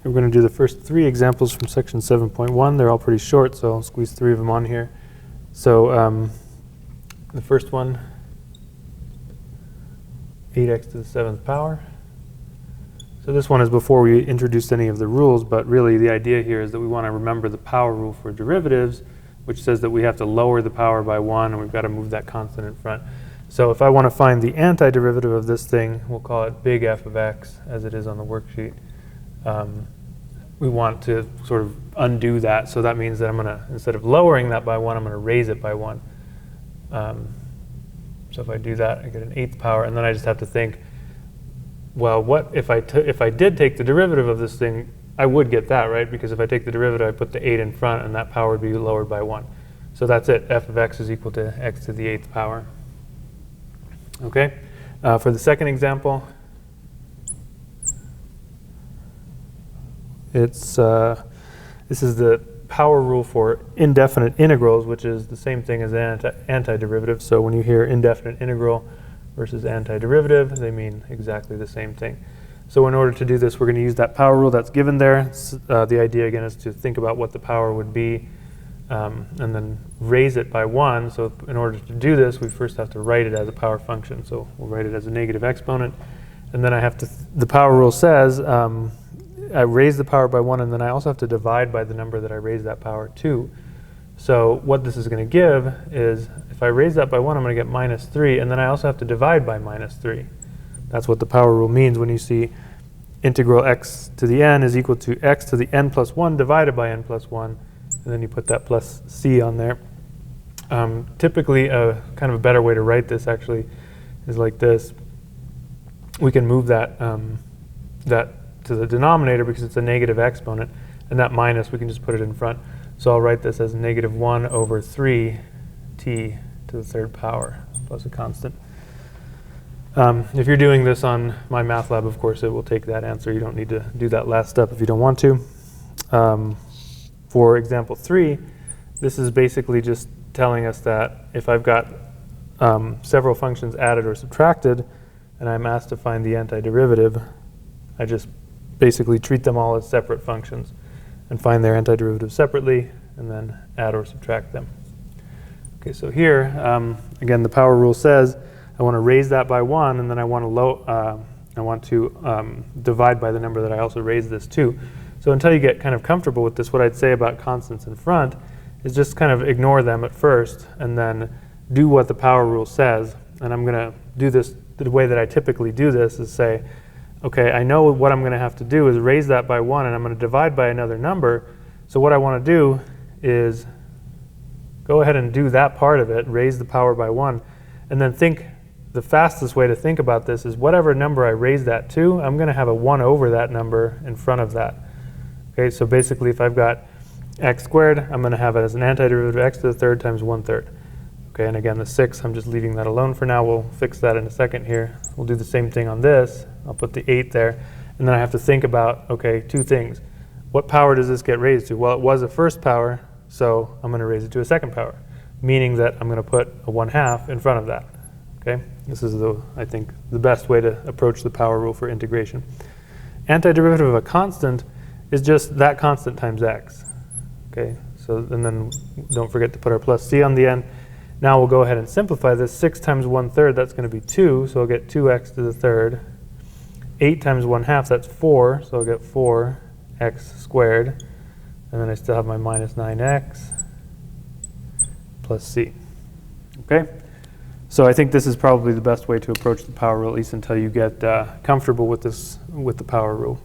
we're going to do the first 3 examples from section 7.1. They're all pretty short, so I'll squeeze 3 of them on here. So the first one, 8x to the 7th power. So this one is before we introduced any of the rules, but really the idea here is that we want to remember the power rule for derivatives, which says that we have to lower the power by 1, and we've got to move that constant in front. So if I want to find the antiderivative of this thing, we'll call it big F of x, as it is on the worksheet. We want to sort of undo that, so that means that I'm going to, instead of lowering that by 1, I'm going to raise it by 1. So if I do that, I get an 8th power, and then I just have to think, well, what if I did take the derivative of this thing, I would get that, right? Because if I take the derivative, I put the 8 in front, and that power would be lowered by 1. So that's it. F of x is equal to x to the 8th power. Okay? For the second example, it's this is the power rule for indefinite integrals, which is the same thing as antiderivative. So when you hear indefinite integral versus antiderivative, they mean exactly the same thing. So in order to do this, we're going to use that power rule that's given there. The idea, again, is to think about what the power would be and then raise it by 1. So in order to do this, we first have to write it as a power function. So we'll write it as a negative exponent. And then I have to, the power rule says, I raise the power by 1, and then I also have to divide by the number that I raise that power to. So what this is going to give is, if I raise that by 1, I'm going to get minus 3, and then I also have to divide by minus 3. That's what the power rule means when you see integral x to the n is equal to x to the n plus 1 divided by n plus 1, and then you put that plus c on there. Typically, kind of a better way to write this actually is like this. We can move that, that to the denominator because it's a negative exponent, and that minus, we can just put it in front. So I'll write this as negative 1 over 3 t to the 3rd power plus a constant. If you're doing this on MyMathLab, of course, it will take that answer. You don't need to do that last step if you don't want to. For example 3, this is basically just telling us that if I've got several functions added or subtracted, and I'm asked to find the antiderivative, I just basically treat them all as separate functions and find their antiderivative separately and then add or subtract them. Okay, so here, again, the power rule says I want to raise that by 1, and then I want to divide by the number that I also raised this to. So until you get kind of comfortable with this, what I'd say about constants in front is just kind of ignore them at first and then do what the power rule says. And I'm going to do this, the way that I typically do this is say, okay, I know what I'm going to have to do is raise that by 1, and I'm going to divide by another number. So what I want to do is go ahead and do that part of it, raise the power by 1, and then think the fastest way to think about this is whatever number I raise that to, I'm going to have a 1 over that number in front of that. Okay, so basically if I've got x squared, I'm going to have it as an antiderivative of x to the 3rd times 1/3. Okay, and again, the 6, I'm just leaving that alone for now. We'll fix that in a second here. We'll do the same thing on this. I'll put the 8 there. And then I have to think about, okay, 2 things. What power does this get raised to? Well, it was a 1st power, so I'm going to raise it to a 2nd power, meaning that I'm going to put a 1/2 in front of that. Okay, this is, I think, the best way to approach the power rule for integration. Antiderivative of a constant is just that constant times x. Okay, so and then don't forget to put our plus c on the end. Now we'll go ahead and simplify this. 6 times 1/3, that's going to be 2, so I'll get 2x to the 3rd. 8 times 1/2, that's 4, so I'll get 4x squared. And then I still have my minus 9x plus c. Okay? So I think this is probably the best way to approach the power rule, at least until you get comfortable with this, with the power rule.